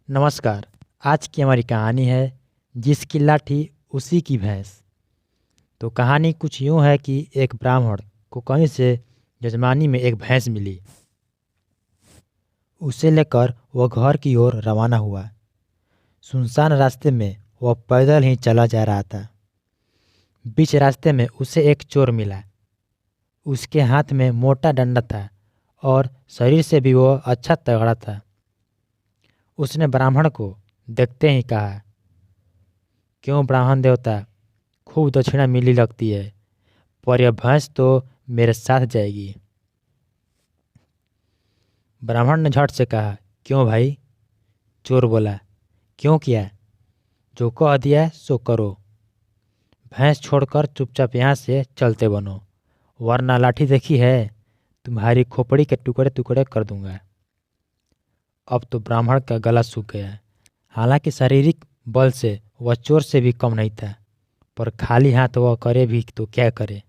नमस्कार। आज की हमारी कहानी है जिसकी लाठी उसी की भैंस। तो कहानी कुछ यूँ है कि एक ब्राह्मण को कहीं से जजमानी में एक भैंस मिली। उसे लेकर वह घर की ओर रवाना हुआ। सुनसान रास्ते में वह पैदल ही चला जा रहा था। बीच रास्ते में उसे एक चोर मिला। उसके हाथ में मोटा डंडा था और शरीर से भी वह अच्छा तगड़ा था। उसने ब्राह्मण को देखते ही कहा, क्यों ब्राह्मण देवता, खूब दक्षिणा मिली लगती है, पर यह भैंस तो मेरे साथ जाएगी। ब्राह्मण ने झट से कहा, क्यों भाई? चोर बोला, क्यों किया? जो कह दिया सो करो। भैंस छोड़कर चुपचाप यहाँ से चलते बनो, वरना लाठी देखी है, तुम्हारी खोपड़ी के टुकड़े टुकड़े कर दूंगा। अब तो ब्राह्मण का गला सूख गया। हालांकि शारीरिक बल से वह चोर से भी कम नहीं था, पर खाली हाथ वह करे भी तो क्या करे।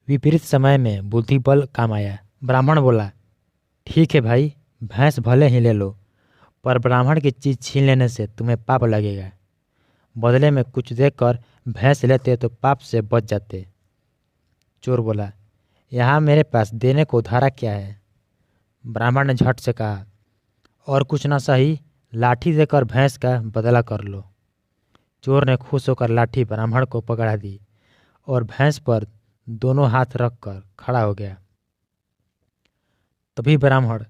विपरीत समय में बुद्धि बल काम आया। ब्राह्मण बोला, ठीक है भाई, भैंस भले ही ले लो, पर ब्राह्मण की चीज छीन लेने से तुम्हें पाप लगेगा। बदले में कुछ देकर भैंस लेते तो पाप से बच जाते। चोर बोला, यहाँ मेरे पास देने को उधारा क्या है? ब्राह्मण ने झट से कहा, और कुछ ना सही, लाठी देकर भैंस का बदला कर लो। चोर ने खुश होकर लाठी ब्राह्मण को पकड़ा दी और भैंस पर दोनों हाथ रखकर खड़ा हो गया। तभी ब्राह्मण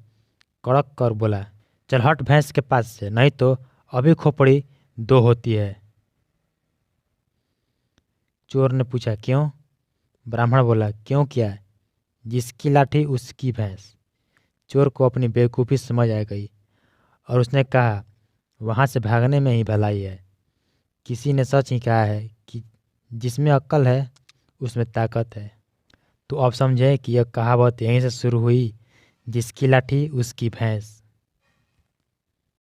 कड़क कर बोला, चल हट भैंस के पास से, नहीं तो अभी खोपड़ी दो होती है। चोर ने पूछा, क्यों? ब्राह्मण बोला, क्यों क्या? जिसकी लाठी उसकी भैंस। चोर को अपनी बेवकूफ़ी समझ आ गई और उसने कहा, वहाँ से भागने में ही भलाई है। किसी ने सच ही कहा है कि जिसमें अक्ल है उसमें ताकत है। तो अब समझे कि यह कहावत यहीं से शुरू हुई, जिसकी लाठी उसकी भैंस।